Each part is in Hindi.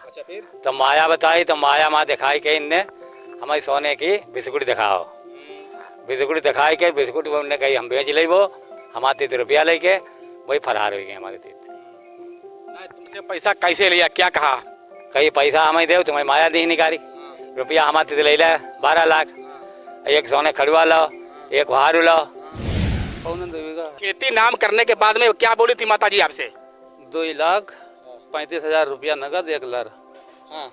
अच्छा फिर? तो माया बताई, तो माया माँ दिखाई के इनने हमारी सोने की बिस्कुट दिखाओ। बिस्कुट दिखाई के बिस्कुट उनने कही हम बेच ले, वो हमारे 30 रुपया लेके वही फरार हो गए हमारे 30। तुमसे पैसा कैसे लिया, क्या कहा? कहीं पैसा हमें दे, तुम्हें माया दी निकारी, रुपया हमारे 30 ले ले 12 लाख, एक सोने खड़वा लो, एक हारू लो। खेती नाम करने के बाद में क्या बोली थी माता जी आपसे? 2,35,000 रुपया नगद 1 लर। हाँ,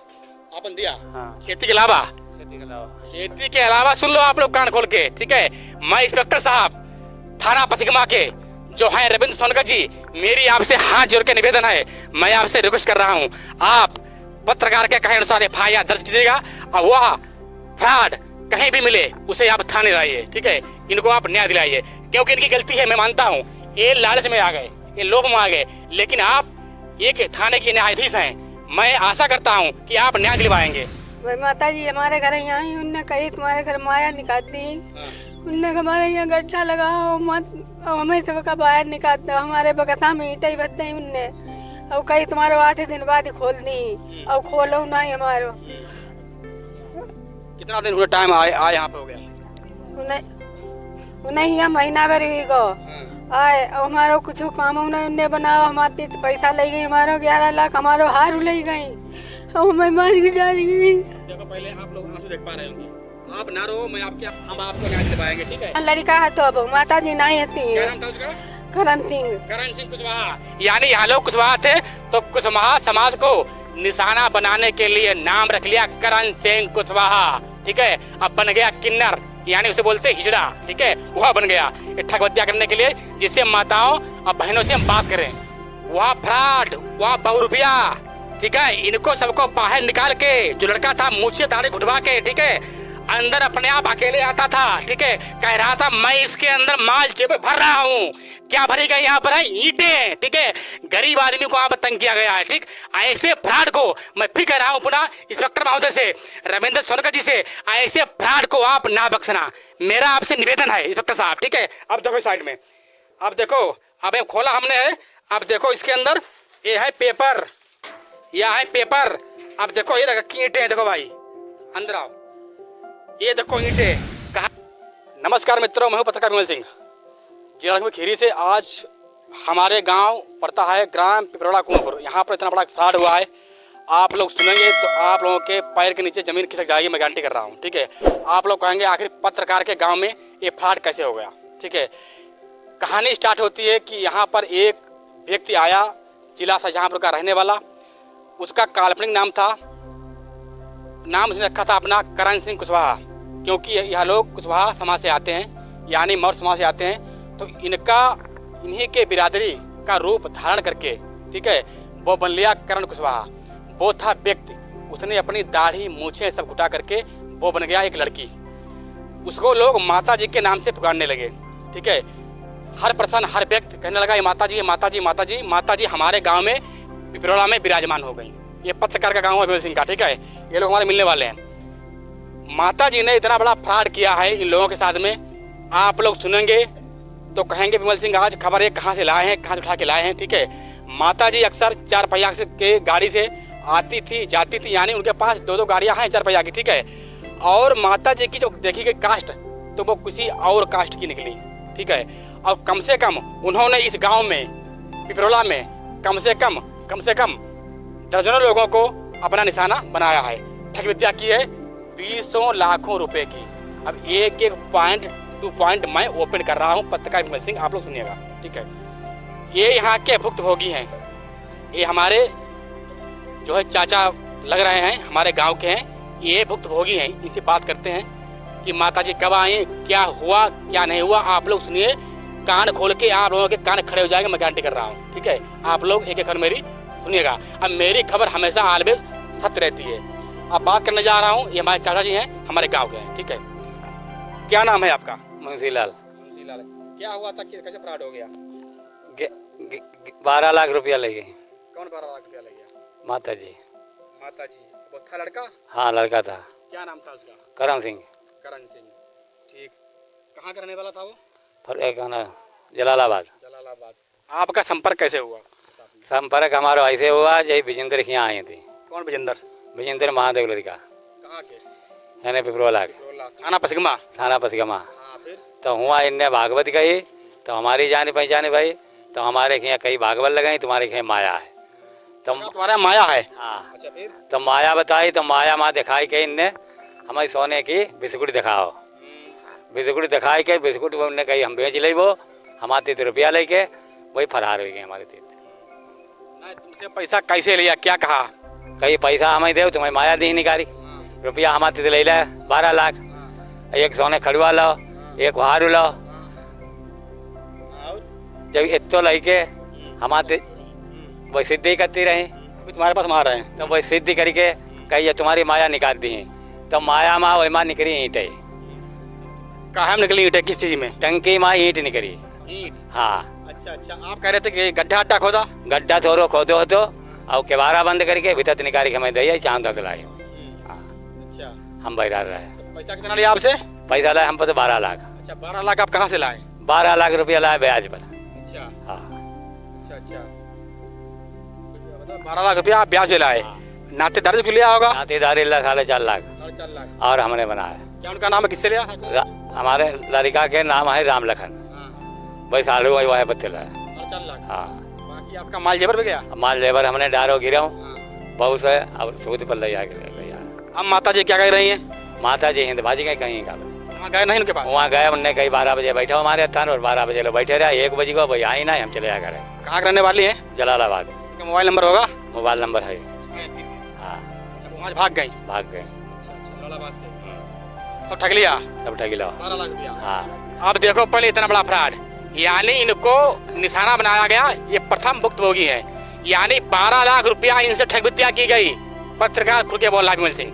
आपने दिया? हाँ। खेती के अलावा? खेती के अलावा। खेती के अलावा सुन लो आप लोग कान खोल के, ठीक है? मैं इंस्पेक्टर साहब थाना पसिगमा के जो है रविंद्र सोनकर जी, मेरी आपसे हाथ जोड़ के निवेदन है, मैं आपसे रिक्वेस्ट कर रहा हूँ, आप पत्रकार के कहे अनुसार FIR दर्ज कीजिएगा और वह फ्रॉड कहीं भी मिले उसे आप थाने लाइए, ठीक है? इनको आप न्याय दिलाइए, क्योंकि इनकी गलती है, मैं मानता हूँ। ये लालच में आ गए, ये लोभ में आ गए, लेकिन आप एक थाने के न्यायाधीश हैं, मैं आशा करता हूँ कि आप न्याय दिलवाएंगे। भाई माता जी हमारे घर यहाँ ही उनने कही तुम्हारे घर माया निकाल दी, उनने हमारे यहाँ गड्ढा लगा मत हमें सबका बाहर निकाल दो, हमारे बगता में ईंटें ही बदते उनने और कही तुम्हारे 8 दिन बाद ही खोल दी और खोलो नहीं हमारो। कितना दिन हुआ टाइम आए यहाँ पे हो गया? उन्हें यहाँ महीना भर हुई गो आए और हमारो कुछ काम उन्हें बनाओ, हमारे पैसा ले गई, हमारो 11 लाख हमारो हार ले गई और मैं मार के जा रही। देखो पहले आप लोग आंसू देख पा रहे होंगे, आप ना रो, मैं हम आपको न्याय दिलवाएंगे, ठीक है? लड़का है तो अब माता जी नहीं आती है। क्या नाम था उसका? करण सिंह। करण सिंह कुशवाहा, यानी यहाँ लोग कुशवाहा थे तो कुशवाहा समाज को निशाना बनाने के लिए नाम रख लिया करण सिंह कुशवाहा, ठीक है? अब बन गया किन्नर, यानी उसे बोलते हिजड़ा, ठीक है? वह बन गया ठगबत्तिया करने के लिए, जिससे माताओं और बहनों से हम बात करें। वह फ्रॉड, वह बहुरूपिया, ठीक है? इनको सबको बाहर निकाल के, जो लड़का था मुझसे दाढ़ी घुटवा के, ठीक है, अंदर अपने आप अकेले आता था, ठीक है? कह रहा था मैं इसके अंदर माल जेब भर रहा हूँ, क्या भरी गई यहाँ पर है? ईंटें, ठीक है? गरीब आदमी को यहाँ पर तंग किया गया है, ठीक? ऐसे फ्रॉड को मैं फिर कह रहा हूँ पुनः इंस्पेक्टर महोदय से, रविंद्र सोनकर जी से, ऐसे फ्रॉड को आप ना बख्शना, मेरा आपसे निवेदन है इंस्पेक्टर साहब, ठीक है? अब देखो साइड में, अब देखो, अब खोला हमने है, अब देखो इसके अंदर ये है पेपर, यह है पेपर, अब देखो ये रखी ईंटें, देखो भाई अंदर आओ, ये देखो ईंटें। कहा नमस्कार मित्रों, मैं हूं पत्रकार विमल सिंह, जिला खीरी से। आज हमारे गांव पड़ता है ग्राम पिपरोड़ा कुआंपुर, यहाँ पर इतना बड़ा फ्रॉड हुआ है, आप लोग सुनेंगे तो आप लोगों के पैर के नीचे जमीन खिसक जाएगी, मैं गारंटी कर रहा हूँ, ठीक है? आप लोग कहेंगे आखिर पत्रकार के गाँव में ये फ्रॉड कैसे हो गया, ठीक है? कहानी स्टार्ट होती है कि यहाँ पर एक व्यक्ति आया, जिला शाहजहाँपुर का रहने वाला, उसका काल्पनिक नाम था, नाम उसने रखा था अपना करण सिंह कुशवाहा, क्योंकि यह लोग कुशवाहा समाज से आते हैं, यानी मौर्य समाज से आते हैं, तो इन्हीं के बिरादरी का रूप धारण करके, ठीक है, वो बन लिया करण कुशवाहा। वो था व्यक्ति, उसने अपनी दाढ़ी मूछें सब घुटा करके वो बन गया एक लड़की, उसको लोग माता जी के नाम से पुकारने लगे, ठीक है? हर पर्सन, हर व्यक्ति कहने लगा ये माता जी, माता जी, माता जी, माता जी हमारे गाँव में पिपरोड़ा में विराजमान हो गई। ये पत्रकार का गांव है विमल सिंह का, ठीक है? ये लोग हमारे मिलने वाले हैं। माता जी ने इतना बड़ा फ्रॉड किया है इन लोगों के साथ में, आप लोग सुनेंगे तो कहेंगे विमल सिंह आज खबर है कहाँ से लाए हैं, कहाँ से उठा के लाए हैं, ठीक है? माता जी अक्सर 4 पहिया के गाड़ी से आती थी जाती थी, यानी उनके पास 2-2 गाड़ियाँ हैं 4 पहिया की, ठीक है? और माता जी की जो देखी गई कास्ट तो वो किसी और कास्ट की निकली, ठीक है? और कम से कम उन्होंने इस गाँव में पिपरोड़ा में कम से कम दर्जनों लोगों को अपना निशाना बनाया है, ठग विद्या की है 20 लाखों रुपए की। अब एक पॉइंट टू पॉइंट मैं ओपन कर रहा हूँ, पत्रकार विमल सिंह, आप लोग सुनिएगा, ठीक है? ये यहाँ के भुक्तभोगी हैं, ये हमारे जो है चाचा लग रहे हैं, हमारे गांव के हैं, ये भुक्तभोगी हैं, इनसे बात करते हैं कि माता जी कब आई, क्या हुआ क्या नहीं हुआ, आप लोग सुनिए, कान खोल के आप लोगों के कान खड़े हो जाएंगे, मैं गारंटी कर रहा हूँ, ठीक है? आप लोग एक एक मेरी सुनिएगा। अब मेरी खबर हमेशा ऑलवेज सत्य रहती है। अब बात करने जा रहा हूँ, ये हमारे चाचा जी हैं, हमारे गांव के हैं, ठीक है? क्या नाम है आपका? मुंशीलाल। मुंशीलाल, क्या हुआ था, कैसे फ्रॉड हो गया? 12 लाख रुपया ले गए। कौन 12 लाख रुपया ले गया? माता जी। माता जी, वो था लड़का? हाँ लड़का था। क्या नाम था उसका? करण सिंह। करण सिंह, ठीक। कहाँ का रहने वाला था वो? जलालाबाद। जलालाबाद। आपका संपर्क कैसे हुआ? संपर्क हमारा ऐसे हुआ, यही विजेंद्र यहाँ आए थे। कौन विजेंद्र? विजेंद्र महादेव लड़का कहाँ के? है ना पिपरोला के थाना पसिगमा। थाना पसिगमा। हाँ, फिर तो हुआ इनने भागवत कही तो हमारी जाने पहचाने भाई तो हमारे यहाँ कई भागवत लगाई तुम्हारे यहाँ माया है तो तुम्हारा माया है। हाँ अच्छा, फिर? तो माया बताई तो माया माँ दिखाई के इनने हमारी सोने की बिस्कुट दिखाओ। बिस्कुट दिखाई के बिस्कुट उनने कही हम बेच ले वो हमारे 3 रुपया लेके वही फरार हो गए हमारे 3। नहीं, तुमसे पैसा कैसे लिया, क्या कहा? कहीं पैसा हमें दे तुम्हें माया दी निकारी रुपया हमारे ले ले 12 लाख। एक सोने खड़वा लो एक हारू लो जब इतो लेके हमारे वही सिद्धि करती रही अभी तुम्हारे पास मार रहे हैं। तो वही सिद्धि करके कही तुम्हारी माया निकाल दी तो माया माँ वही माँ निकली ईंटे। कहाँ निकली ईंटें, किस चीज में? टंकी माँ ईंट निकली। ईंट? हाँ अच्छा अच्छा, आप कह रहे थे कि गड्ढा अड्डा खोदा? गड्ढा थोड़ो खोदो हो तो और केवारा बंद करके भीतर निकाल के हमें दी चांद दिलाई। अच्छा, हम बैरार रहे। तो पैसा कितना लिया आपसे? पैसा लाए हम पर 12 लाख। अच्छा, 12 लाख आप कहाँ से लाए? 12 लाख रुपया लाए ब्याज पर। अच्छा हाँ अच्छा अच्छा, मतलब 12 लाख रुपया आप ब्याज ले लाए। नातेदारी से लिया होगा? नातेदारी 4.5 लाख 4.5 लाख। और हमने बनाया। क्या उनका नाम है, किससे लिया? हमारे लड़का के नाम है राम लखन। वही सालू वही वह पत्ते लाए। 4.5 लाख। हाँ बाकी आपका माल जेवर भी गया? माल जेवर हमने डारो गिरा बहुत से अब सूद पर ले जाके अब माता जी क्या कह रही हैं? माता जी हिंद भाजी गए कहीं का वहाँ गए नहीं उनके पास? वहाँ गए उनने कहीं 12 बजे बैठा हमारे स्थान और 12 बजे लोग बैठे रहे। 1 बजे को भाई आई ना हम चले जा करें। कहाँ के रहने वाली हैं? जलालाबाद। उनका मोबाइल नंबर होगा? मोबाइल नंबर है। हाँ वहाँ भाग गई? भाग गए। सब ठग लिया? सब ठगी लो। 12 लाख रुपया। हाँ अब देखो पहले इतना बड़ा फ्रॉड, यानी इनको निशाना बनाया गया। ये प्रथम भुक्तभोगी है, यानी 12 लाख रुपया इनसे ठग विद्या की गई। पत्रकार खुल के बोल रहा विमल सिंह,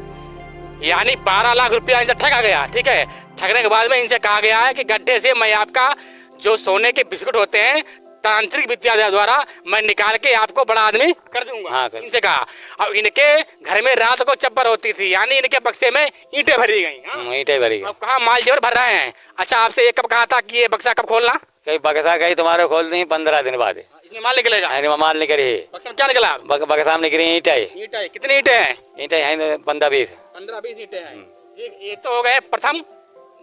यानी 12 लाख रुपया इनसे ठगा गया। ठीक है, ठगने के बाद में इनसे कहा गया है कि गड्ढे से मैं आपका जो सोने के बिस्कुट होते हैं तांत्रिक विद्या द्वारा मैं निकाल के आपको बड़ा आदमी कर दूंगा। हाँ, इनसे कहा। अब इनके घर में रात को चप्पर होती थी, यानी इनके बक्से में ईंटें भरी गई। ईंटें भरी गई। अब कहा माल जेवर भर रहे हैं। अच्छा, आपसे ये कब कहा था कि ये बक्सा कब खोलना? कहीं बक्सा कहीं तुम्हारे खोल दी 15 दिन बाद इसमें माल निकलेगा। माल निकली। बक्सा में क्या निकला? बक्सा में निकली ईंटें। ईंटें कितनी ईंटें हैं? ईंटें हैं 15-20। 15-20 ईंटें हैं। ठीक, ये तो हो गए प्रथम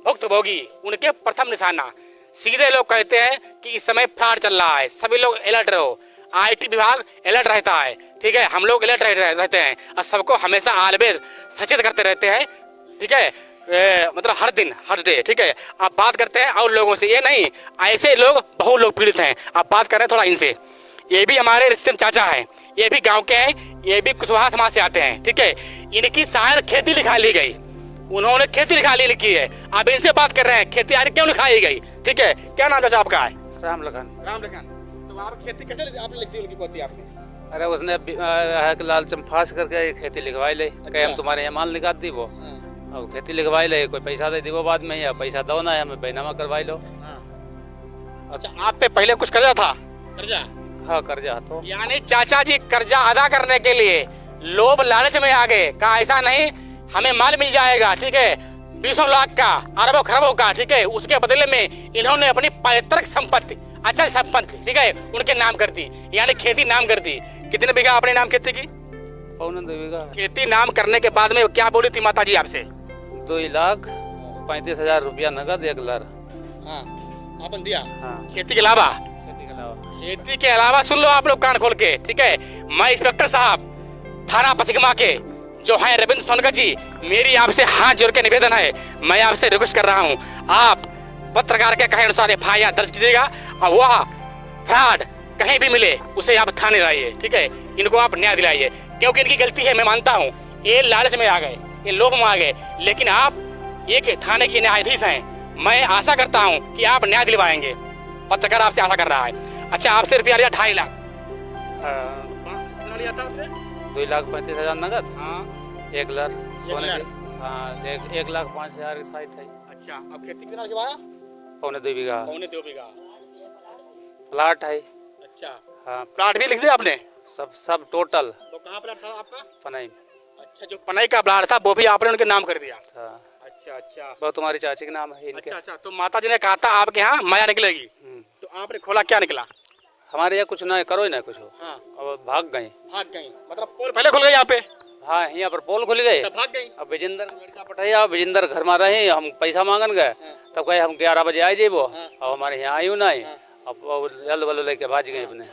भुक्तभोगी, उनके प्रथम निशाना। सीधे लोग कहते हैं कि इस समय फ्रॉड चल रहा है, सभी लोग अलर्ट रहो। आईटी विभाग अलर्ट रहता है। ठीक है, हम लोग अलर्ट रहते हैं और सबको हमेशा ऑलवेज सचेत करते रहते हैं। ठीक है, मतलब हर दिन हर डे। ठीक है, आप बात करते हैं और लोगों से, ये नहीं ऐसे लोग बहुत लोग पीड़ित हैं। आप बात करें थोड़ा इनसे। ये भी हमारे रिश्ते में चाचा हैं, ये भी गांव के हैं, ये भी कुशवाहा समाज से आते हैं। ठीक है, इनकी शायद खेती लिखा ली गई, उन्होंने खेती लिखाई लिखी है। आप इनसे बात कर रहे हैं खेती आगे क्यों लिखाई गई? ठीक है, क्या नाम चाचा आपका है? राम लखन। राम लखन। तो आप खेती कैसे आपने लिखी उनकी पोती आपने? अरे उसने लालच में फांस करके खेती लिखवाई ले। कहे हम तुम्हारे यहाँ माल निकाल दी वो। अब खेती लिखवाई ले, कोई पैसा दे दी वो बाद में, या पैसा दो ना हमें बैनामा करवाई लो। अच्छा, आप पे पहले कुछ कर्जा था? कर्जा? हाँ कर्जा तो। यानी चाचा जी कर्जा अदा करने के लिए लोभ लालच में आ गए। कहा ऐसा नहीं हमें माल मिल जाएगा। ठीक है, 20 लाख का, अरबों खरबों का। ठीक है, उसके बदले में इन्होंने अपनी पैतृक संपत्ति, अचल संपत्ति, ठीक है, उनके नाम कर दी, यानी खेती नाम कर दी। कितने बीघा अपने नाम खेती की? 2 बीघा। खेती नाम करने के बाद में क्या बोली थी माता जी आपसे? 2,35,000 रुपया नगद 1 लाख। हाँ, आपने दिया? हाँ। खेती के अलावा? खेती के अलावा सुन लो आप लोग कान खोल के। ठीक है, मैं इंस्पेक्टर साहब थाना पसिगमा के जो है रविंद्र सोनकर जी, मेरी आपसे हाथ जोड़ के निवेदन है, मैं आपसे रिक्वेस्ट कर रहा हूँ, आप पत्रकार के कहे अनुसार FIR दर्ज कीजिएगा और वह फ्रॉड कहीं भी मिले उसे आप थाने लाइए। ठीक है, इनको आप न्याय दिलाइए, क्योंकि इनकी गलती है, मैं मानता हूँ। ये लालच में आ गए, ये लोभ में आ गए, लेकिन आप एक थाने के न्यायाधीश हैं। मैं आशा करता हूँ कि आप न्याय दिलवाएंगे, पत्रकार आपसे आशा कर रहा है। अच्छा, आपसे रुपया लिया 2.5 लाख? कितना लिया था आपसे? 2,35,000 नगद। हाँ, 1 लाख सोने लाख। के। हाँ, 1,05,000 शायद था। अच्छा, अब खेती कितना लिखवाया? 2.25 बीघा। 2.25 बीघा प्लाट है। अच्छा, हाँ, प्लाट भी लिख दिया आपने? सब टोटल। तो कहाँ प्लाट था आपका? पनाई। अच्छा, जो पनाई का प्लाट था वो भी आपने उनके नाम कर दिया? था। अच्छा अच्छा। वो तुम्हारी चाची का नाम है इनके। अच्छा अच्छा, तो माता जी ने कहा था आपके यहाँ माया निकलेगी, तो आपने खोला, क्या निकला? हमारे यहाँ कुछ ना करो ही ना कुछ हो। हाँ, अब भाग गए। भाग गई, मतलब पोल पहले खुल गए यहाँ पे? हाँ यहाँ पर पोल खुल गए, भाग गई। अब विजेंद्र लड़का पठाया, विजेंद्र घर में रहे, हम पैसा मांगन गए, तब कहे हम 11 बजे आए जेबो, और हमारे यहाँ आई नहीं, अब जल्द बल्लो लेके भाज गए अपने।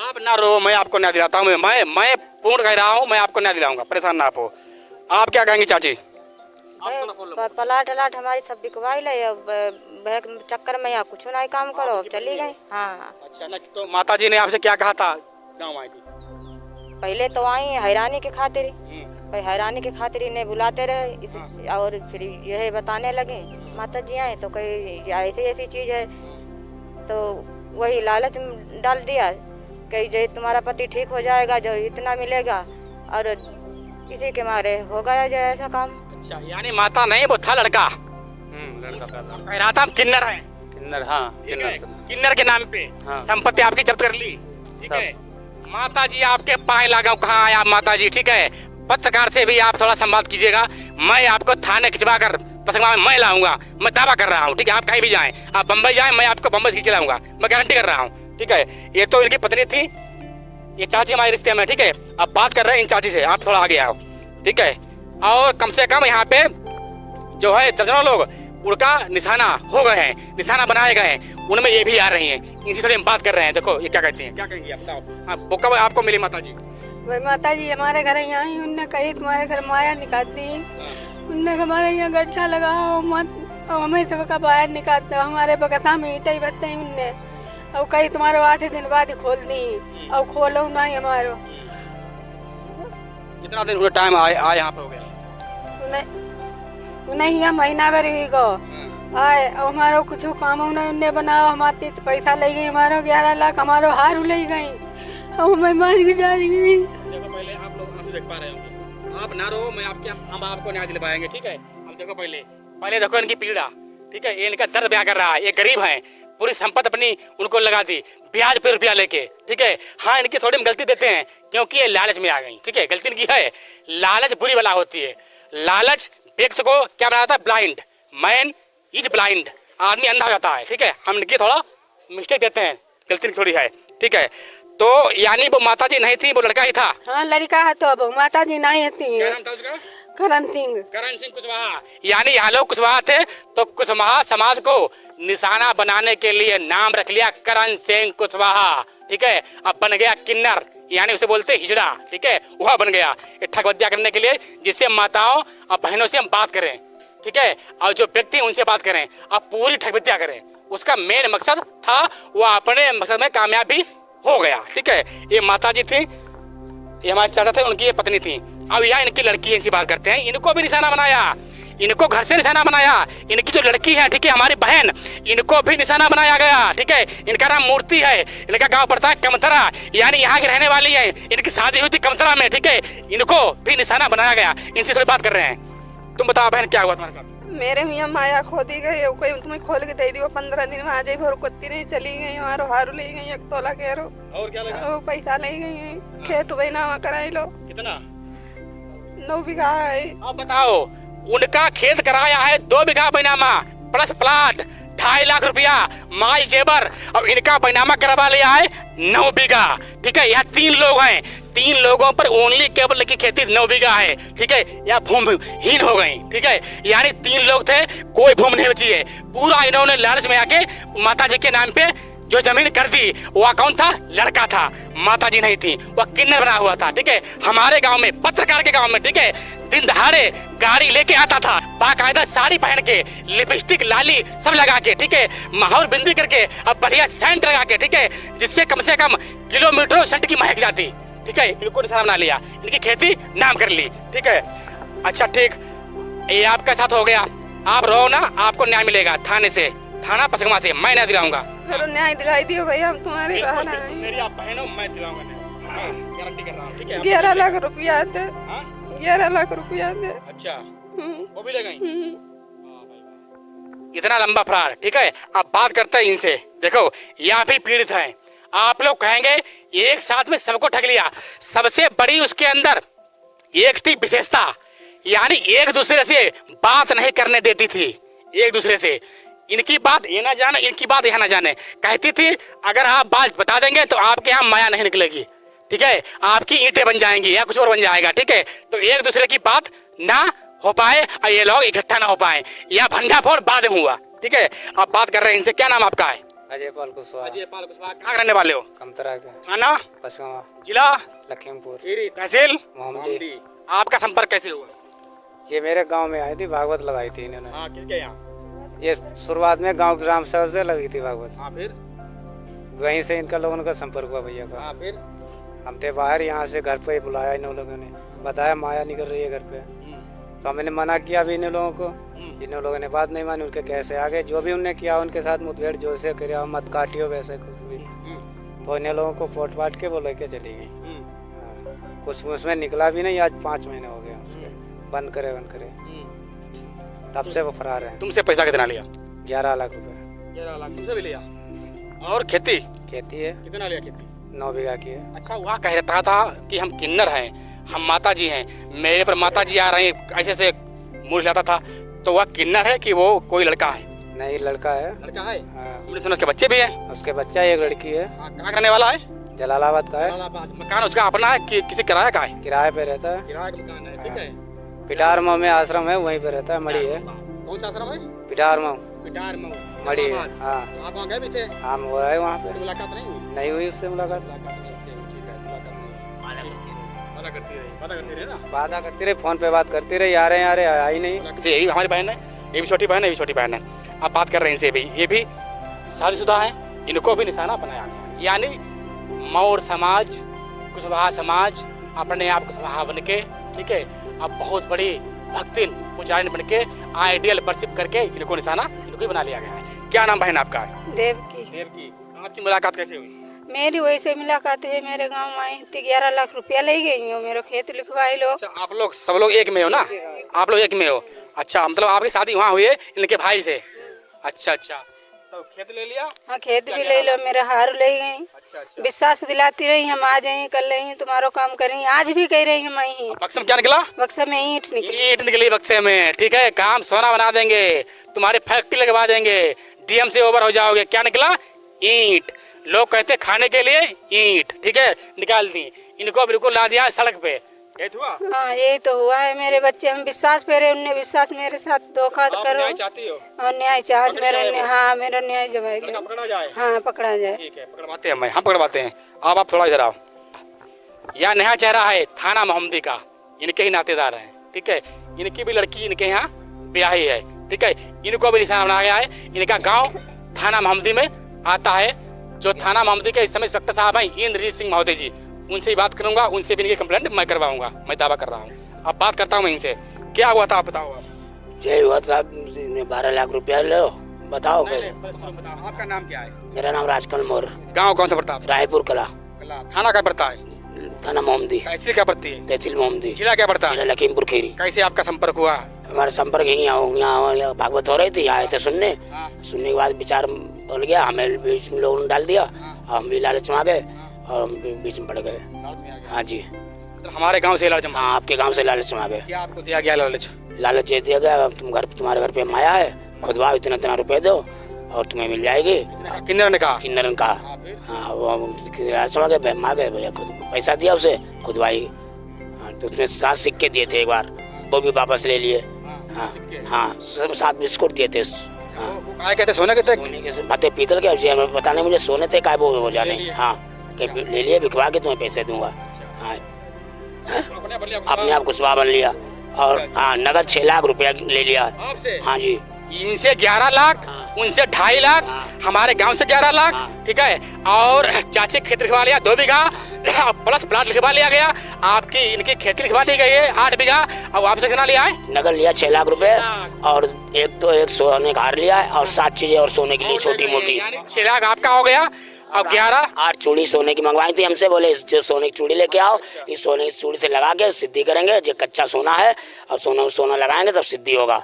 आप ना रो, मैं आपको न्याय दिलाता हूँ। मैं पूर्ण कह रहा हूँ, मैं आपको न्याय दिलाऊंगा, परेशान ना हो। आप क्या कहेंगी चाची? पलाट अलाट हमारी सब बिकवाई ले, अब बैग चक्कर में यहाँ कुछ नहीं काम करो, अब चली गई। हाँ अच्छा ना, तो माता जी ने आपसे क्या कहा था गाँव आई थी? पहले तो आई हैरानी के खातिर, भाई हैरानी के खातिर इन्हें बुलाते रहे, और फिर यही बताने लगे माता जी आए तो कहीं ऐसी ऐसी चीज है, तो वही लालच में डाल दिया कि जो तुम्हारा पति ठीक हो जाएगा, जो इतना मिलेगा, और इसी के मारे हो गया जो ऐसा काम। अच्छा, यानी माता नहीं, वो था लड़का, लड़का कह रहा था हम किन्नर हैं। किन्नर, हाँ किन्नर के नाम पे संपत्ति आपकी जब्त कर ली, ठीक है। माता जी आपके पाए लगा, कहाँ आया माता जी, ठीक है। पत्रकार से भी आप थोड़ा संवाद कीजिएगा, मैं आपको थाने खिंचवा कर पसंद मैं लाऊंगा, मैं दावा कर रहा हूँ, ठीक है। आप कहीं भी जाएं, आप बम्बई जाएं, मैं आपको बम्बई खींच लाऊंगा, मैं गारंटी कर रहा हूँ, ठीक है। ये तो इनकी पत्नी थी, ये चाची हमारे रिश्ते में, ठीक है। अब बात कर रहे हैं इन चाची से, आप थोड़ा आगे आओ, ठीक है। और कम से कम यहाँ पे जो है दर्जनों लोग उनका निशाना हो गए हैं, निशाना बनाए गए हैं, उनमें ये भी आ रही हैं। इनसे थोड़ी हम बात कर रहे हैं, देखो ये क्या कहती हैं, क्या कहेंगी आप बताओ। आप कब आपको मिली माता जी? वही माता जी हमारे घर यहाँ आई, उनने कही तुम्हारे घर माया निकाल दी, उनने हमारे यहाँ गड्ढा लगाओ मत, और हमें सबका बाहर निकाल दो, हमारे बगता में ईटे बत्ते उनने, और कही तुम्हारे 8 दिन बाद ही खोल दी, और खोलो नहीं हमारो। कितना दिन हुआ टाइम आए यहाँ पे हो गया? उन्हें यहाँ महीना भर हुई गो आए, और हमारो कुछ काम उन्हें बनाओ, हमारे तो पैसा ले गई, हमारो 11 लाख हमारो हार ले गई, और हमें मार के जा रही गई। देखो पहले आप लोग आंसू देख पा रहे होंगे, आप ना रो, मैं हम आपको न्याय दिलवाएंगे, ठीक है। अब देखो पहले देखो इनकी पीड़ा, ठीक है। ये इनका दर्द बयां कर रहा है, ये गरीब है, पूरी संपत्ति अपनी उनको लगा दी ब्याज पे रुपया लेके, ठीक है। हाँ, इनकी थोड़ी हम गलती देते हैं क्योंकि ये लालच में आ गई, ठीक है। गलती इनकी है, लालच बुरी बला होती है। लालच व्यक्ति को क्या बनाता है? ब्लाइंड मैन इज ब्लाइंड, आदमी अंधा हो जाता है, ठीक है। हम इनकी थोड़ा मिस्टेक देते हैं, गलती थोड़ी है, ठीक है। तो यानी वो माता जी नहीं थी, वो लड़का ही था। हाँ लड़का है, तो अब माता जी नहीं थी। क्या नाम था उसका? करण सिंह। करण सिंह कुशवाहा। यानी यहाँ लोग कुशवाहा थे, तो कुशवाहा समाज को निशाना बनाने के लिए नाम रख लिया करण सिंह कुशवाहा, ठीक है। अब बन गया किन्नर, यानी उसे बोलते हिजड़ा, ठीक है। वह बन गया ठगबदिया करने के लिए, जिससे माताओं और बहनों से हम बात करें, ठीक है, और जो व्यक्ति उनसे बात करें, अब पूरी ठगबदिया करें। उसका मेन मकसद था, वो अपने मकसद में कामयाब भी हो गया, ठीक है। ये माता जी थी, ये हमारे चाचा थे, उनकी ये पत्नी थी। अब यहाँ इनकी लड़की है, इनसे बात करते हैं। इनको भी निशाना बनाया, इनको घर से निशाना बनाया। इनकी जो लड़की है, ठीक है, हमारी बहन, इनको भी निशाना बनाया गया, ठीक है। इनका नाम मूर्ति है, इनका गांव पड़ता है कमतरा, यानी यहाँ की रहने वाली है। इनकी शादी हुई थी कमतरा में, ठीक है। इनको भी निशाना बनाया गया। इनसे थोड़ी बात कर रहे हैं। तुम बताओ बहन, क्या हुआ तुम्हारे साथ? मेरे मियाँ माया खो दी गई, कोई तुम्हें खोल के दे दी, वो 15 दिन में आ जाए, भर कोती नहीं चली गई, हमारो हारू ले गई, 1 तोला कह रो, और क्या लगा? वो पैसा ले गई, खेत बहनावा कराई लो। कितना? 9 बीघा है। अब बताओ, उनका खेत कराया है 2 बीघा बैनामा प्लस प्लाट, 2.5 लाख रुपया माल जेबर। अब इनका बैनामा करवा लिया है 9 बीघा, ठीक है। यहाँ 3 लोग हैं, 3 लोगों पर ओनली केवल की खेती 9 बीघा है, ठीक है। यह भूमिहीन हो गई, ठीक है। यानी 3 लोग थे, कोई भूमि नहीं बची है। पूरा इन्होंने लालच में आके माता जी के नाम पे जो जमीन कर दी, वह कौन था? लड़का था, माता जी नहीं थी, वह किन्नर बना हुआ था, ठीक है। हमारे गांव में, पत्रकार के गांव में, ठीक है, दिन दहाड़े गाड़ी लेके आता था, बाकायदा साड़ी पहन के, लिपस्टिक लाली सब लगा के, ठीक है, माहौर बिंदी करके, अब बढ़िया सेंट लगा के, ठीक है, जिससे कम से कम किलोमीटरों सेंट की महक जाती, ठीक है। इनको निशाना बना लिया, इनकी खेती नाम कर ली, ठीक है। अच्छा ठीक, ये आपका साथ हो गया, आप रहो ना, आपको न्याय मिलेगा थाने से, थाना पसगमा से मैं न्याय दिलाऊंगा। चलो न्याय दिलाई दियो भैया, हम तुम्हारे सहारा हैं। मेरी आप बहन हो, मैं दिलाऊंगा, मैं गारंटी कर रहा हूँ, ठीक है। 11 लाख रुपया थे, हाँ? 11 लाख रुपया थे। अच्छा, वो भी ले गई। इतना लंबा फरार, ठीक है। अब बात करते हैं इनसे। देखो यहाँ भी पीड़ित हैं। आप लोग कहेंगे एक साथ में सबको ठग लिया। सबसे बड़ी उसके अंदर एक थी विशेषता, यानी एक दूसरे से बात नहीं करने देती थी, एक दूसरे से। इनकी बात ये ना जाने, इनकी बात यहाँ ना जाने। कहती थी अगर आप बात बता देंगे तो आपके यहाँ माया नहीं निकलेगी, ठीक है, आपकी ईंटें बन जाएंगी या कुछ और बन जाएगा। ठीक है, तो एक दूसरे की बात ना हो पाए और ये लोग इकट्ठा ना हो पाए, या भंडाफोड़ बाद में हुआ। ठीक है, आप बात कर रहे हैं इनसे, क्या नाम आपका है? अजय पाल कुशवाहा। अजय पाल कुशवाहा। कहाँ रहने वाले हो? कमतरा के थाना पसगावा, जिला लखीमपुर, तहसील मोहम्मदी। आपका संपर्क कैसे हुआ? ये मेरे गांव में आई थी, भागवत लगाई थी इन्होंने। हाँ, किसके यहाँ? ये शुरुआत में गांव ग्राम सभा से लगी थी भागवत, हाँ, फिर? वहीं से इनका लोगों का संपर्क हुआ भैया का। हाँ, फिर? हम थे बाहर, यहाँ से घर पे बुलाया इन लोगों ने, बताया माया निकल रही है घर पे। तो हमने मना किया भी इन लोगों को, इन लोगों ने बात नहीं मानी, उनके कैसे आगे जो भी उनने किया उनके साथ मुठभेड़ जो से किया, मत काटियो वैसे कुछ भी। तो इन लोगों को फोट फाट के वो लेके चली गई। हाँ, कुछ उसमें निकला भी नहीं, आज 5 महीने हो गए उसके, बंद करे तब से वो फरार है। तुमसे पैसा कितना लिया? 11 लाख रुपए। 11 लाख तुमसे भी लिया। और खेती खेती है, कितना लिया? खेती 9 बीघा की है। अच्छा, वहाँ कह रहा था कि हम किन्नर हैं, हम माता जी हैं, मेरे पर माता जी आ रही हैं, ऐसे से मुँह लाता था। तो वह किन्नर है कि वो कोई लड़का है? नहीं, लड़का है। लड़का है? हाँ। हमने सुना उसके बच्चे भी हैं। उसके बच्चा एक लड़की है। कहाँ रहने वाला है? जलालाबाद का है। मकान उसका अपना है कि किसी किराया का है? किराए पे रहता है। किराया का मकान है। ठीक है, पिटारमऊ में आश्रम है, वहीं पे रहता है, मड़ी है। कौन सा आश्रम है? पिटारमऊ पिटारमऊ मड़ी है। हाँ, आप वहाँ गए भी थे? हाँ, वो है वहाँ पे। मुलाकात नहीं हुई? नहीं हुई उससे मुलाकात। पता करती रही ना, वादा करती रही, फोन पे बात करती रही, आ रहे आई नहीं। ये भी हमारी बहन है, ये भी छोटी बहन है, ये भी छोटी बहन है। आप बात कर रहे हैं इनसे भी, ये भी शादीशुदा है, इनको भी निशाना बनाया गया। यानी मौर समाज, कुशवाहा समाज अपने आप कुशवाहा बन के, ठीक है, अब बहुत बड़ी भक्तिन पुजारी बन के आइडियल वर्शिप करके इनको निशाना इनको ही बना लिया गया है। क्या नाम बहन आपका है? देवकी। देवकी। आपकी मुलाकात कैसे हुई? मेरी वैसे मुलाकात हुई, मेरे गांव में आई थी, 11 लाख रुपया ले गई हो, मेरा खेत लिखवाई लो। अच्छा, आप लोग सब लोग एक में हो ना? आप लोग एक में हो। अच्छा, मतलब आपकी शादी वहाँ हुई है इनके भाई से? अच्छा, तो खेत ले लिया? हाँ, खेत भी ले लो, मेरा हार ले गई। अच्छा। विश्वास दिलाती रही, हम आ जाएंगे, कर लेंगे, तुम्हारा काम करेंगे, आज भी कह रही है। मैं बक्से में क्या निकला? बक्सा में ईंट निकली। ईंट निकली बक्से में। ठीक है, काम सोना बना देंगे, तुम्हारी फैक्ट्री लगवा देंगे, डीएम से ओवर हो जाओगे। क्या निकला? ईंट। लोग कहते खाने के लिए ईंट, ठीक है, निकाल दी, इनको बिल्कुल ला दिया सड़क पे। हुआ? हाँ, यही तो हुआ है। मेरे बच्चे हम विश्वास पे रहे, उनने विश्वास मेरे साथ धोखा करो। न्याय चाहती हो? और न्याय चाहत मेरा, हाँ, मेरा न्याय जवाई दे। पकड़ा जाए? हाँ, पकड़ा जाए। ठीक है, पकड़वाते हैं, हम पकड़वाते हैं। अब आप थोड़ा इधर आओ। यह नया चेहरा है थाना मोहम्मदी का, इनके ही नातेदार हैं। ठीक है, इनकी भी लड़की इनके यहाँ ब्याही है। ठीक है, इनको भी निशाना बनाया गया है। इनका गाँव थाना मोहम्मदी में आता है। जो थाना मोहम्मदी के इस समय इंस्पेक्टर साहब हैं इंद्रजीत सिंह महोदय जी, उनसे ही बात करूंगा, उनसे भी इनकी कंप्लेंट मैं करवाऊंगा, मैं दावा कर रहा हूँ। अब बात करता हूँ मैं इनसे, क्या हुआ था आप बताओ। जय हुआ साहब, 12 लाख रुपया लो, बताओ। बताओ, आपका नाम क्या है? मेरा नाम राजकमल मौर्य। गाँव कौन सा पड़ता है? रायपुर कला। थाना क्या पड़ता है? थाना मोहम्मदी। तहसील क्या पड़ती है? तहसील मोहम्मदी। जिला क्या पड़ता है? लखीमपुर खीरी। कैसे आपका संपर्क हुआ? हमारा संपर्क यहाँ भागवत हो रही थी, आए थे सुनने के बाद विचार बोल गया, हमें बीच में लोगों ने डाल दिया, हम भी लालच में आ गए और हम बीच में पड़ गए। हाँ जी, तो हमारे गांव से लालच? हाँ, आपके गांव से लालच में आ गए। क्या आपको दिया गया लालच? लालच ये दिया गया, तुम्हारे घर पे माया है, खुदवाओ, इतना रुपए दो और तुम्हें मिल जाएगी। किन्नर ने कहा? किन्नर ने कहा। हाँ, वो लालच में आ गए, मांग गए भैया, पैसा दिया उसे, खुदवाई। तो उसमें 7 सिक्के दिए थे एक बार, वो भी वापस ले लिए। हाँ, 7 बिस्कुट दिए थे। हाँ, कहते सोने के थे? बातें पीतल के, पता नहीं मुझे सोने थे काय वो जाने। हाँ, ले लिए, बिकवा के तुम्हें पैसे दूंगा। हाँ, अपने आप कुशवाहा बन लिया। और हाँ, नगद 6 लाख रुपया ले लिया। हाँ जी, इनसे 11 लाख, उनसे 2.5 लाख, हमारे गांव से 11 लाख। ठीक है, और चाचे खेत लिखवा लिया 2 बीघा, प्लस प्लाट लिखवा लिया गया। आपकी इनकी खेती लिखवा दी गई है 8 बीघा। अब आपसे कितना लिया है? नगद लिया 6 लाख रुपए, और एक सोने का हार लिया है, और 7 चीजें और सोने के लिए छोटी मोटी। 6 लाख आपका हो गया। अब 11 8 चूड़ी सोने की मंगवाई थी हमसे, बोले जो सोने की चूड़ी लेके आओ, इस सोने की चूड़ी से लगा के सिद्धि करेंगे, जो कच्चा सोना है, और सोना लगाएंगे तब सिद्धि होगा।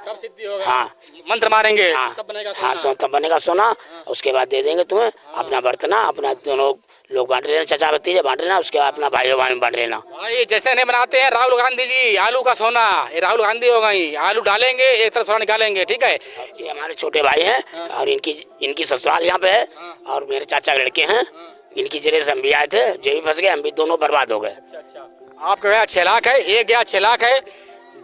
हाँ, मंत्र मारेंगे। हाँ, तब बनेगा सोना। उसके बाद दे देंगे तुम्हें, अपना बर्तना, अपना दोनों लोग बांट लेना, चचा भतीजे बांट लेना, उसके बाद अपना भाइयों भाई में बांट लेना। भाई जैसे नहीं बनाते हैं राहुल गांधी जी आलू का सोना, ये राहुल गांधी हो गई, आलू डालेंगे एक तरफ सोना निकालेंगे। ठीक है, ये हमारे छोटे भाई हैं, और इनकी ससुराल यहाँ पे है, और मेरे चाचा के लड़के हैं। इनकी जरिए से हम भी आए थे, ये भी फंस गए, हम भी दोनों बर्बाद हो गए। आपका गया 6 लाख है, एक गया 6 लाख है,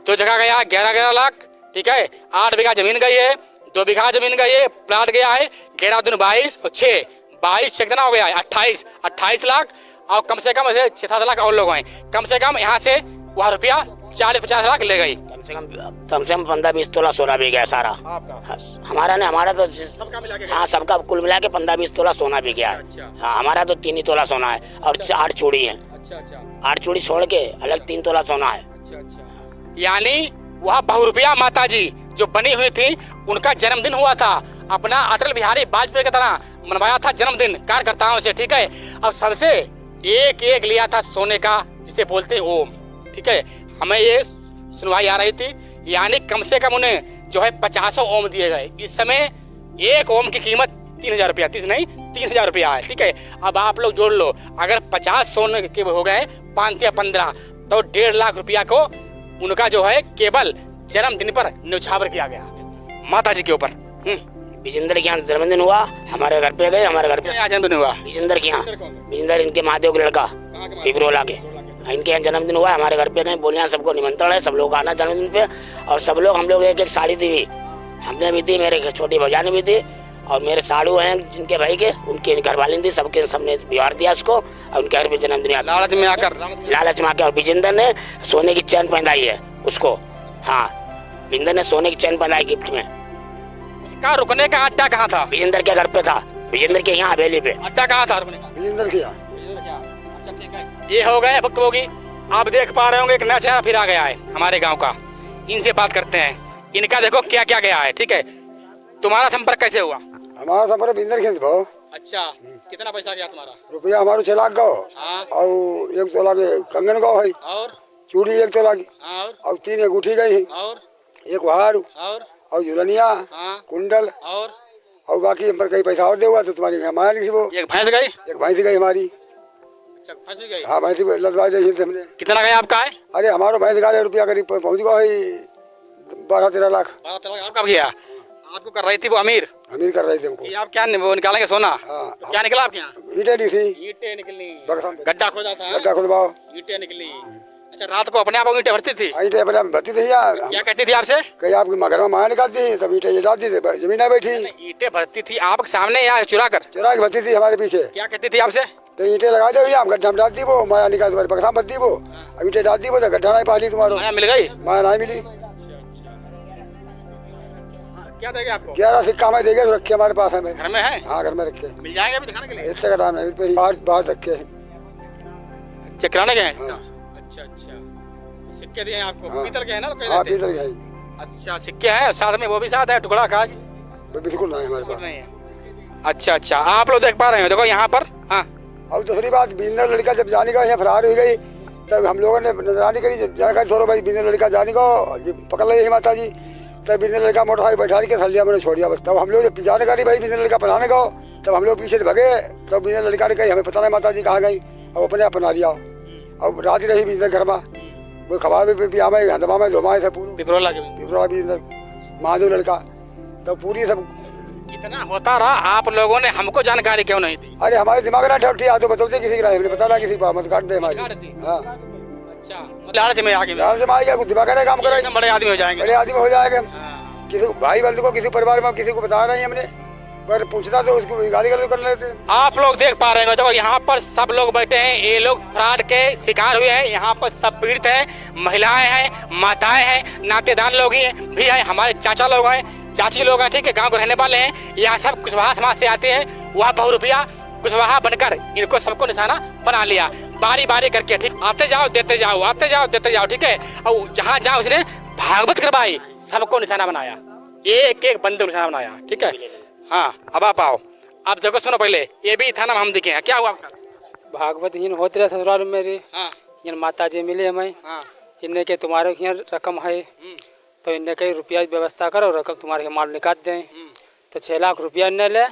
2 जगह गया 11 लाख, ठीक है। 8 बीघा जमीन गई है, 2 बीघा जमीन गई है, प्लाट गया है 11 दूनी 22 और 6 22 कितना हो गया है 28 लाख। और कम से कम 6-7 लाख और लोग हैं, कम से कम यहाँ से वहाँ रुपया 40-50 लाख ले गई। कम से कम 15-20 तोला सोना भी गया सारा। हमारा नहीं, हमारा तो सबका मिला के हाँ सबका कुल मिला के 15-20 तोला सोना भी गया है। हाँ हमारा तो 3 ही तोला सोना है और 8 चूड़ी है। 8 चूड़ी छोड़ के अलग 3 तोला सोना है। यानी वह बहुरूपिया माता जी जो बनी हुई थी, उनका जन्मदिन हुआ था, अपना अटल बिहारी वाजपेयी की तरह मनवाया था जन्मदिन कार्यकर्ताओं से, ठीक है। और सबसे एक लिया था सोने का, जिसे बोलते ओम, ठीक है। हमें ये सुनवाई आ रही थी, यानी कम से कम उन्हें जो है 50 ओम दिए गए। इस समय एक ओम की कीमत 3000 रुपया, 3000 रुपया है, ठीक है। अब आप लोग जोड़ लो, अगर 50 सोने के हो गए 5 या 15 तो 1.5 लाख रुपया को उनका जो है केवल जन्मदिन पर न्यौछावर किया गया माता जी के ऊपर। विजेंद्र के यहाँ जन्मदिन हुआ, हमारे घर पे गए, हमारे घर पे जन्मदिन हुआ विजेंद्र के यहाँ, विजेंद्र इनके महादेव के लड़का पिपरोला के, इनके यहाँ जन्मदिन हुआ, हमारे घर पे गए, बोले यहाँ सबको निमंत्रण है, सब लोग आना जन्मदिन पे। और सब लोग हम लोग एक साड़ी दी, हमने भी दी, मेरे छोटी भौजा ने भी दी, और मेरे साड़ू हैं जिनके भाई के, उनके घर वाले दी, सबके सबने व्यवहार दिया उसको। और उनके घर पे जन्मदिन लालच में आकर और विजेंद्र ने सोने की चैन पहनाई है उसको। हाँ विजेंद्र ने सोने की चैन पहनाई गिफ्ट में। उसका रुकने का अड्डा कहाँ था? विजेंद्र के घर पे था, विजेंद्र के यहाँ हवेली पे। अड्डा कहाँ था रुकने का? विजेंद्र के यहाँ। अच्छा ठीक है, ये हो गए भुक्तभोगी। आप देख पा रहे होंगे एक नया चेहरा फिर आ गया है हमारे गाँव का, इनसे बात करते हैं। इनका देखो क्या क्या गया है, ठीक है। तुम्हारा संपर्क कैसे हुआ? हमारा संपर्क विजेंद्र के भाव। अच्छा, कितना पैसा गया तुम्हारा? रुपया हमारे 6 लाख का हाँ। और 1 तोला के कंगन का है, और चूड़ी 1 तोला की, और 3 अंगूठी गई है, और 1 हार और झुलनिया, हाँ। कुंडल, और बाकी हम पर कई पैसा और दे हुआ तो तुम्हारी हमारा नहीं थी वो। एक भैंस गई? एक भैंस गई हमारी। अच्छा, भैंस भी गई? हाँ भैंस लदवा दी थी हमने। कितना गया आपका है? अरे हमारा भैंस का रुपया करीब पहुँच गया है 12-13 लाख। 12-13 लाख आपका भी गया। आपको कर रही थी वो अमीर कर रही थी हमको। ये आप क्या वो निकालेंगे सोना? हाँ। तो क्या निकला आपके यहाँ? ईटें नहीं थी, ईंटें निकली, बक्सा- गड्ढा खोदा था, गड्ढा खुदवाओ, ईंटें निकली। अच्छा, रात को अपने आप ईंटें भरती थी? ईटें अपने भरती थी यार। क्या कहती थी आपसे? कहीं आपकी घर में माया निकालती थी, तब ईटें डालती थी, जमीन में बैठी ईंटें भरती थी आपके सामने या चुरा कर? चुरा के भरती थी हमारे पीछे। क्या कहती थी आपसे? तो ईटें लगा दे भैया, हम गड्ढा में डालती वो, माया निकाल तुम्हारे बक्सा में भरती वो, अब ईटें डालती वो तो गड्ढा नहीं पाली तुम्हारा। माया मिल गई? माया नहीं मिली। क्या देंगे आपको? 11 सिक्का में देंगे, रखे हमारे पास है। घर में है? हाँ घर में रखे, मिल जाएंगे अभी दिखाने के लिए? इतने का दाम नहीं, बाहर रखे हैं। चेक कराने गए हैं? हाँ। अच्छा, सिक्के दिए हैं आपको? हाँ। पीतल के हैं ना? तो हाँ कह देते पीतल हैं। के है, अच्छा, सिक्के हैं साथ में, वो भी साथ है, टुकड़ा काज बिल्कुल नहीं हमारे पास। नहीं है। अच्छा, आप लोग देख पा रहे हो, देखो यहाँ पर। हाँ, और दूसरी बात, बिंदर लड़का जब जाने का यहाँ फरार हो गई, तब हम लोगों ने नजरानी करी, जानकारी छोड़ो भाई बिंदर लड़का जाने को पकड़ ली माता जी, तब बिंदर लड़का मोटरसाइकिल बैठा के थलिया मैंने छोड़ दिया बस। तब हम लोग जब जानकारी भाई बिंदर लड़का बनाने को, तब हम लोग पीछे भगे, तब बिंदर लड़का ने कही हमें पता नहीं माता जी कहाँ गई, अब अपने आप बना दिया। अब रात ही रही बिंदर घर में, वो खबा भी आवे हदमा में धोमाए थे पूरे पिपरोला के पिपरोला बिंदर महादेव लड़का, तब पूरी सब इतना होता रहा, आप लोगों ने हमको जानकारी क्यों नहीं दी? अरे हमारे दिमाग ना ठठी आ तो बताते किसी का हमने बता किसी को मत काट दे हमारी। हाँ अच्छा, लालच में आगे लाल से मार गया, कुछ दिमाग का काम करा, एकदम बड़े आदमी हो जाएंगे। बड़े आदमी हो जाएंगे। किसी को भाई बंधु को, किसी परिवार में किसी को बता रहे हैं हमने, पर पूछता तो उसको गाली गलौज कर लेते। आप लोग देख पा रहे हो, देखो यहाँ पर सब लोग बैठे हैं, ये लोग फ्रॉड के शिकार हुए हैं। यहाँ पर सब पीड़ित हैं, महिलाएं हैं, माताएं हैं, नातेदार लोग ही भी हैं, हमारे चाचा लोग हैं, चाची लोग हैं, ठीक है, गांव के रहने वाले हैं। यहाँ सब कुशवाहा समाज से आते हैं, वह बहुरूपिया कुशवाहा बनकर इनको सबको निशाना बना लिया, बारी बारी करके, ठीक। आते जाओ देते जाओ, आते जाओ देते जाओ, ठीक है। और जहाँ जाओ उसने भागवत करवाई, सबको निशाना बनाया, एक एक बंदे को निशाना बनाया, ठीक है। हाँ, अब आप आओ, आप देखो, सुनो पहले, ये भी थाना में हम दिखे हैं, क्या हुआ आपका? भागवत इन होते रहे ससुराल में मेरे, हाँ, इन माता जी मिले हमें, हाँ, इनने के तुम्हारे यहाँ रकम है, तो इनने कही रुपया की व्यवस्था करो, रकम तुम्हारे माल निकाल दें। तो 6 लाख रुपया इनने ले,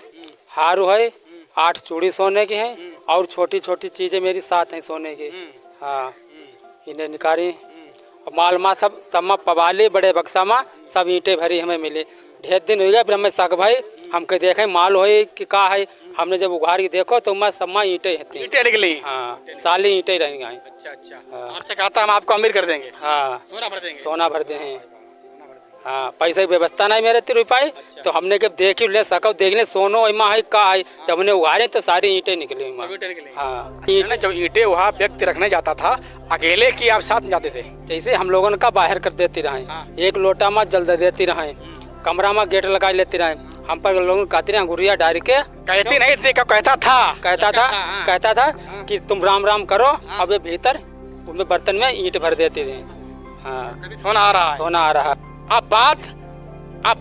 हारू है, 8 चूड़ी सोने की हैं, और छोटी छोटी चीजें मेरी 7 हैं सोने की। हाँ, इन्हें निकाली, और माल माँ सब पवाली बड़े बक्सा माँ सब ईंटें भरी हमें मिली। ढेर दिन हो गया, फिर हमें शक भाई हम कह देखें माल हो कि का है, हमने जब उघार के देखो तो मैं सब में ईंटें हैं। ईंटें निकली। हाँ, साली ईंटें रह गई। अच्छा अच्छा, आपसे कहा था हम आपको अमीर कर देंगे। हाँ, सोना भर देंगे। सोना भर दे हैं। हाँ, पैसा की व्यवस्था नहीं मेरे 3 रुपये। तो हमने के देखी ले सको देख ले सोनो इमा है का है, जब हमने उघारे तो सारी ईंटें निकली। हाँ, ईंटें जब ईंटें वहाँ व्यक्ति रखने जाता था अकेले की आप साथ में जाते थे? जैसे हम लोगों का बाहर कर देती रहे, एक लोटा में जल दे देती रहे, कमरा में गेट लगा लेती रहे। हम पर लोग कहती रहे गुड़िया डाल के, कहती नहीं थी, कब कहता था कि तुम राम राम करो। अब ये भीतर उनमें बर्तन में ईंट भर देती रहे। हाँ, सोना आ रहा है। सोना आ रहा। अब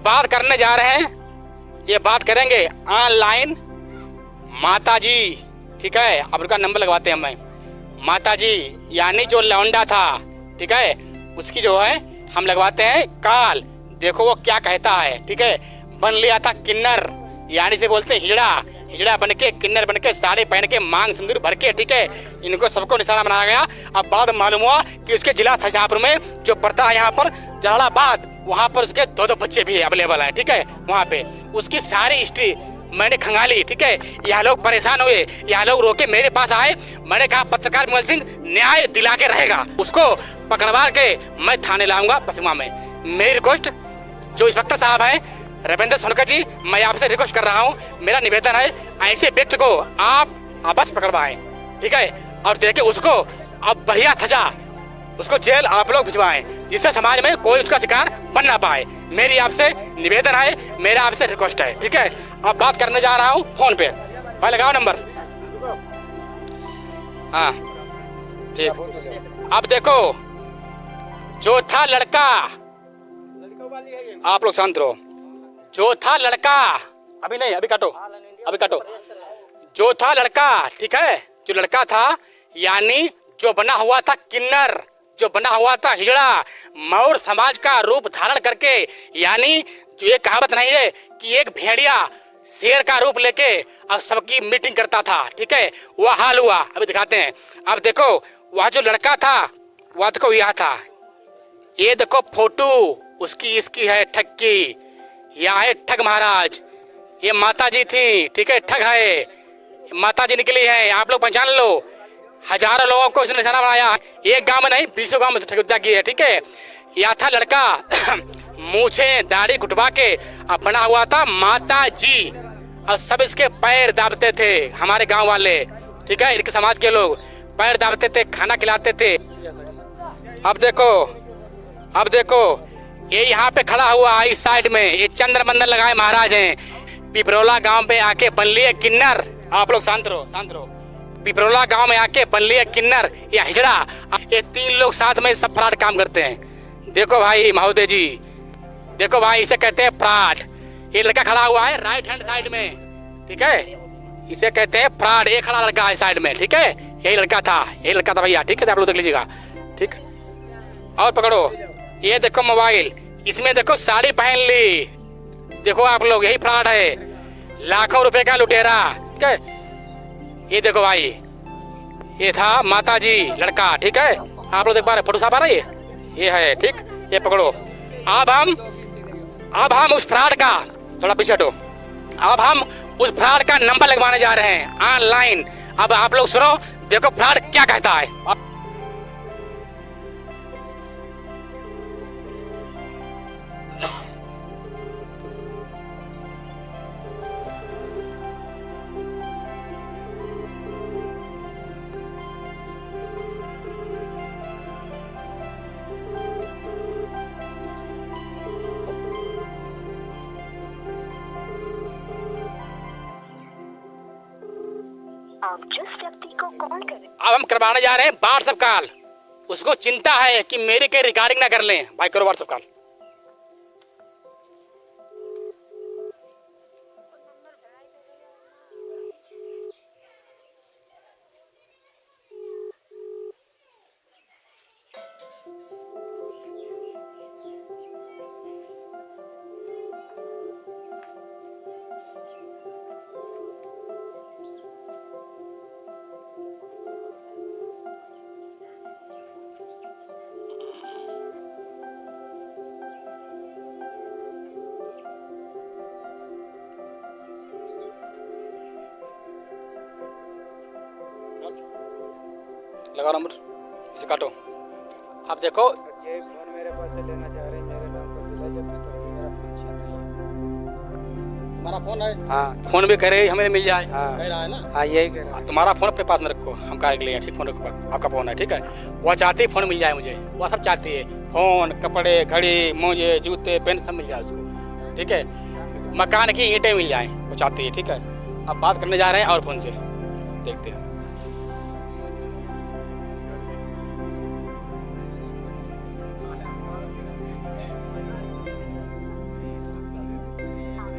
बात करने जा रहे हैं, ये बात करेंगे ऑनलाइन माताजी, ठीक है। अब उनका नंबर लगवाते हैं हमें। माताजी यानी जो लौंडा था, ठीक है, उसकी जो है हम लगवाते हैं कॉल। देखो वो क्या कहता है, ठीक है। बन लिया था किन्नर, यानी से बोलते हैं हिजड़ा बन के, किन्नर बन के, साड़ी पहन के, मांग सिंदूर भर के, ठीक है। इनको सबको निशाना बनाया गया। अब बाद मालूम हुआ कि उसके जिला था जहाँपुर में जो पड़ता है यहाँ पर जलालाबाद, वहाँ पर उसके 2 बच्चे भी अवेलेबल हैं, ठीक है। वहाँ पे उसकी सारी हिस्ट्री मैंने खंगाली, ठीक है। यहाँ लोग परेशान हुए, यहाँ लोग रोके मेरे पास आए। मैंने कहा पत्रकार विमल सिंह न्याय दिला के रहेगा, उसको पकड़वा के मैं थाने लाऊंगा पसिमा में। मेरी रिक्वेस्ट जो इंस्पेक्टर साहब हैं रविंद्र सोनकर जी, मैं आपसे रिक्वेस्ट कर रहा हूँ, मेरा निवेदन है ऐसे व्यक्ति को आप वापस पकड़वाएं, ठीक है। और देखे उसको अब बढ़िया सजा, उसको जेल आप लोग भिजवाएं, जिससे समाज में कोई उसका शिकार बन ना पाए। मेरी आपसे निवेदन है, मेरा आपसे रिक्वेस्ट है, ठीक है। अब बात करने जा रहा हूँ फोन पे, भाई लगाओ नंबर। हाँ ठीक। अब देखो जो था लड़का, आप लोग शांत रहो। जो था लड़का, अभी नहीं, अभी काटो। जो था लड़का, ठीक है, जो लड़का था यानी जो बना हुआ था किन्नर, जो बना हुआ था हिजड़ा, मौर समाज का रूप धारण करके, यानी जो ये कहावत नहीं है कि एक भेड़िया शेर का रूप लेके और सबकी मीटिंग करता था, ठीक है, वह हाल हुआ। अभी दिखाते हैं। अब देखो वह जो लड़का था वह देखो यह था, ये देखो फोटो उसकी, इसकी है ठग की, यह है ठग महाराज। ये माता जी थी, ठीक है, ठग है, माता जी निकली है, आप लोग पहचान लो। हजारों लोगों को उसने निशाना बनाया, एक गांव में नहीं 20 गांव में ठग की है, ठीक है। यह था लड़का मूछे दाढ़ी कुटवा के अब बना हुआ था माता जी, और सब इसके पैर दाबते थे, हमारे गांव वाले, ठीक है, इनके समाज के लोग पैर दाबते थे, खाना खिलाते थे। अब देखो ये यहाँ पे खड़ा हुआ है इस साइड में, ये चंद्र मंदिर लगाए महाराज हैं। पिपरोला गांव में आके बन लिए किन्नर, आप लोग शांत रहो। पिपरोला गांव में आके बन लिए किन्नर या हिजड़ा, ये 3 लोग साथ में सब फ्रॉड काम करते हैं। देखो भाई महोदय जी, देखो भाई, इसे कहते हैं फ्रॉड। ये लड़का खड़ा हुआ है राइट हैंड साइड में, ठीक है, इसे कहते हैं फ्रॉड। ये खड़ा लड़का है साइड में, ठीक है, यही लड़का था भैया, ठीक है, आप लोग देख लीजिएगा, ठीक। और पकड़ो, ये देखो मोबाइल, इसमें देखो साड़ी पहन ली, देखो आप लोग, यही फ्रॉड है, लाखों रुपए का लुटेरा, ठीक है। ये देखो भाई, ये था माता जी लड़का, ठीक है, आप लोग देख पा रहे, फोटो साफ आ रही है, ये है, ठीक। ये पकड़ो। अब हम उस फ्रॉड का, थोड़ा पीछे हटो, अब हम उस फ्रॉड का नंबर लगवाने जा रहे हैं ऑनलाइन। अब आप लोग सुनो, देखो फ्रॉड क्या कहता है। आप जिस व्यक्ति को कॉल करें। अब हम करवाने जा रहे हैं व्हाट्सएप कॉल। उसको चिंता है कि मेरे के रिकॉर्डिंग ना कर लें, भाई करो व्हाट्सएप कॉल। लगाओ नंबर, इसे काटो। अब देखो ये फोन मेरे पास से लेना चाह रहे हैं, मेरे नाम पर मिला जब तो मेरा फोन छीन रही है। तुम्हारा फोन है? हाँ फोन भी कह रहे हमें मिल जाए, हाँ। कह रहा है ना। हाँ यही कह रहा है। तुम्हारा फोन अपने पास में रखो, हम काहे के लिए ठीक, फोन रखो, आपका फोन है ठीक है। वो चाहती है फोन मिल जाए मुझे, वो सब चाहती है, फोन, कपड़े, घड़ी, मोजे, जूते, पेन सब मिल जाए उसको, ठीक है। मकान की ईंटें मिल जाए वो चाहती है, ठीक है। अब बात करने जा रहे हैं और फोन से, देखते हैं।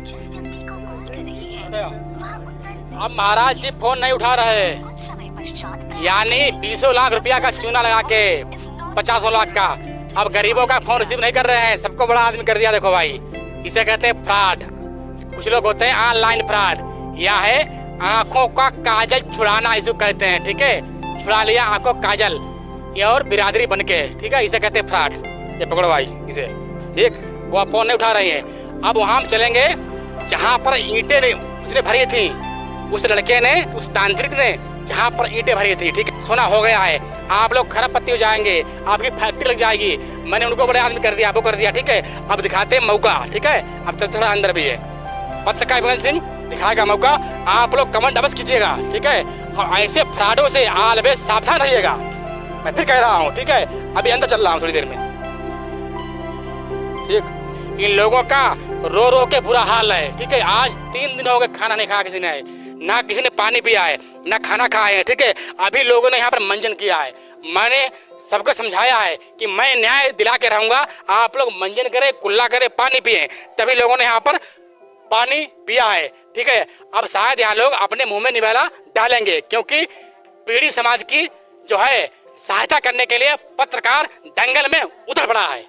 जिस व्यक्ति को कॉल कर रही है वह उत्तर अब महाराज जी फोन नहीं उठा रहे, कुछ समय पश्चात यानी 20 लाख रुपया का चूना लगा के 50 लाख का अब गरीबों का फोन रिसीव नहीं कर रहे हैं, सबको बड़ा आदमी कर दिया। देखो भाई, इसे कहते हैं फ्रॉड। कुछ लोग होते हैं ऑनलाइन फ्रॉड, या है आंखों का काजल छुड़ाना, इसे कहते हैं, ठीक है। छुड़ा लिया आंखों काजल, ये और बिरादरी बन के, ठीक है, इसे कहते हैं फ्रॉड। ये पकड़ो भाई इसे, ठीक। वो फोन नहीं उठा रही है। अब वहां हम चलेंगे जहाँ पर ईंटें उसने भरी थी, उस लड़के ने, उस तांत्रिक ने, जहाँ पर ईंटें भरी थी, ठीक है। सोना हो गया है, आप लोग खरबपत्ती हो जाएंगे, आपकी फैक्ट्री लग जाएगी। मैंने उनको बड़े आदमी कर दिया, वो कर दिया, ठीक है। अब दिखाते हैं मौका, ठीक है। अब तक थोड़ा अंदर भी है पत्रकार भगत सिंह, दिखाएगा मौका। आप लोग कमेंट अवश्य कीजिएगा, ठीक है। और ऐसे फ्रॉडों से ऑलवेज सावधान रहिएगा, मैं फिर कह रहा हूँ, ठीक है। अभी अंदर चल रहा हूँ थोड़ी देर में, ठीक। इन लोगों का रो रो के बुरा हाल है, ठीक है। आज 3 दिन हो गए खाना नहीं खाया किसी ने, ना किसी ने पानी पिया है, ना खाना खाया है, ठीक है। अभी लोगों ने यहाँ पर मंजन किया है। मैंने सबको समझाया है कि मैं न्याय दिला के रहूंगा, आप लोग मंजन करें, कुल्ला करें, पानी पिए, तभी लोगों ने यहाँ पर पानी पिया है, ठीक है। अब शायद यहाँ लोग अपने मुंह में निवाला डालेंगे, क्योंकि पीढ़ी समाज की जो है सहायता करने के लिए पत्रकार दंगल में उतर पड़ा है,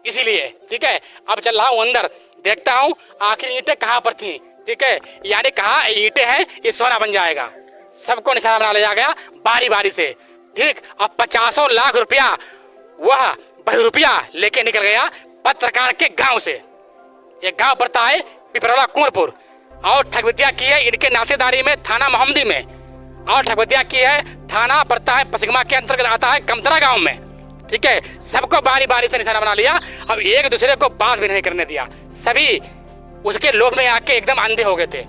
इसीलिए, ठीक है। अब चल रहा हूँ अंदर, देखता हूँ आखिर ईंटें कहाँ पर थी, ठीक है। यानी कहा ईंटें हैं, ये सोना बन जाएगा। सबको निशाना बना लिया गया बारी बारी से, ठीक। अब 50 लाख रुपया वह बहुरुपया लेके निकल गया पत्रकार के गांव से। ये गांव पड़ता है पिपरौला कुंवरपुर, और ठगविद्या की है इनके नातेदारी में थाना मोहम्मदी में, और ठगविद्या की है थाना पड़ता है पसिगमा के अंतर्गत आता है कमतरा गांव में, ठीक है। सबको बारी बारी से निशाना बना लिया। अब एक दूसरे को बात भी नहीं करने दिया, सभी उसके लोभ में आके एकदम अंधे हो गए थे।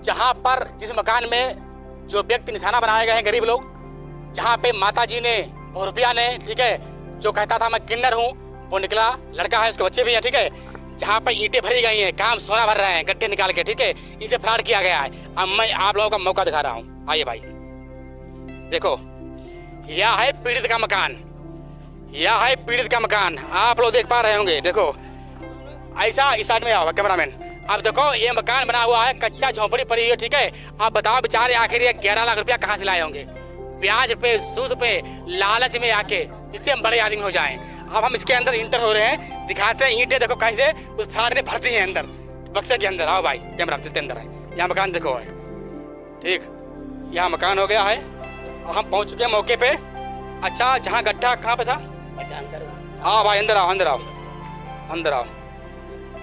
जहां पर जिस मकान में जो व्यक्ति निशाना बनाए गए हैं गरीब लोग, जहां पे माता जी ने बहुरुपया ने, ठीक है, जो कहता था मैं किन्नर हूँ, वो निकला, लड़का है, उसके बच्चे भी हैं, ठीक है। जहाँ पर ईंटें भरी गई हैं, काम सोना भर रहे हैं गड्ढे निकाल के, ठीक है। इसे फ्रॉड किया गया है। अब मैं आप लोगों का मौका दिखा रहा हूँ, आइए भाई देखो, यह है पीड़ित का मकान, यह है पीड़ित का मकान, आप लोग देख पा रहे होंगे। देखो ऐसा, इस साइड में आओ कैमरामैन। अब देखो ये मकान बना हुआ है, कच्चा झोपड़ी पड़ी है, ठीक है। आप बताओ बेचारे आखिर ये 11 लाख रुपया कहाँ से लाए होंगे, ब्याज पे, सूद पे, लालच में आके, जिससे हम बड़े आदमी हो जाएं। अब हम इसके अंदर इंटर हो रहे हैं, दिखाते हैं ईंटें देखो कैसे उस फ्रॉड ने भरती हैं अंदर बक्से के अंदर। आओ भाई कैमरा चलते अंदर है, यहाँ मकान देखो है, ठीक। यहाँ मकान हो गया है, हम पहुंच चुके हैं मौके पे। अच्छा, जहाँ गड्ढा कहाँ पे था, हाँ भाई अंदर आओ, अंदर आओ, अंदर आओ।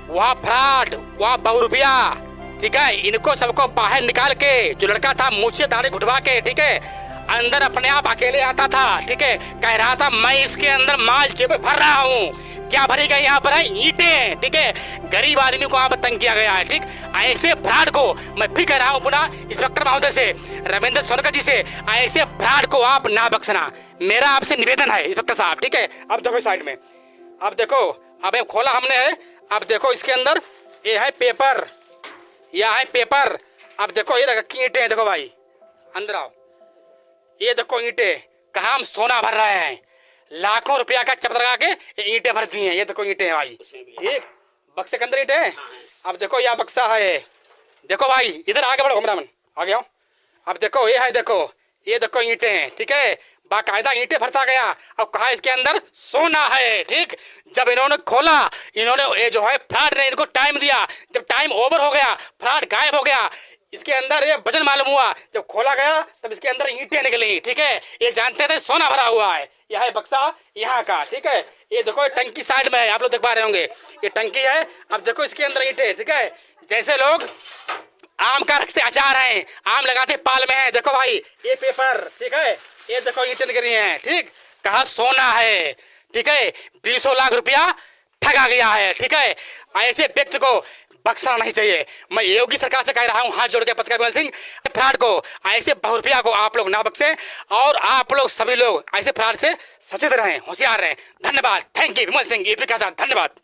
वहाँ फ्रॉड, वहाँ बहुरुपया, ठीक है। इनको सबको बाहर निकाल के, जो लड़का था मुझसे दाढ़ी घुटवा के, ठीक है, अंदर अपने आप अकेले आता था, ठीक है। कह रहा था मैं इसके अंदर माल जेब भर रहा हूँ। क्या भरी गई यहाँ पर है ईंटें, ठीक है। गरीब आदमी को यहाँ पर तंग किया गया है, ठीक। ऐसे फ्रॉड को मैं फिर कह रहा हूँ पुनः इंस्पेक्टर महोदय से, रविंद्र सोनकर जी से, ऐसे फ्रॉड को आप ना बख्शना, मेरा आपसे निवेदन है इंस्पेक्टर साहब, ठीक है। अब देखो साइड में, अब देखो, अब खोला हमने है, अब देखो इसके अंदर ये है पेपर, यह है पेपर। अब देखो ये रखी ईंटें, देखो भाई अंदर आओ, ये देखो ईंटें, कहाँ हम सोना भर रहे हैं, लाखों रुपया का चपत लगा के ईंटें भरती हैं। ये देखो ईंटें भाई, एक बक्से के अंदर ईंटें हैं। अब देखो यह बक्सा है, देखो भाई इधर आगे बढ़ो कैमरामैन, आगे आओ। अब देखो ये है, देखो ये देखो ईंटें, ठीक है, बाकायदा ईंटें भरता गया। अब कहा इसके अंदर सोना है, ठीक। जब इन्होंने खोला, इन्होंने ये जो है फ्रॉड ने इनको टाइम दिया, जब टाइम ओवर हो गया, फ्रॉड गायब हो गया। इसके अंदर ये वजन मालूम हुआ, जब खोला गया तब इसके अंदर ईंटें निकली, ठीक है। ये जानते थे सोना भरा हुआ है, यह है बक्सा यहाँ का, ठीक है। ये देखो टंकी साइड में है, आप लोग देख पा रहे होंगे, ये टंकी है। अब देखो इसके अंदर ईंटें, ठीक है। जैसे लोग आम का रखते अचार है, आम लगाते पाल में है, देखो भाई ये पेपर, ठीक है। ये देखो ईंटें गिरी हैं, ठीक, कहा सोना है, ठीक है, 20 लाख रुपया ठगा गया है, ठीक है। ऐसे व्यक्ति को बख्शना नहीं चाहिए। मैं योगी सरकार से कह रहा हूं हाथ जोड़ के पत्रकार विमल सिंह, फ्रॉड को, ऐसे बहुरुपया को आप लोग ना बख्शें और आप लोग सभी लोग ऐसे फ्रॉड से सचेत रहें, होशियार रहें। धन्यवाद, thank you Vimal Singh, UP का साथ, धन्यवाद।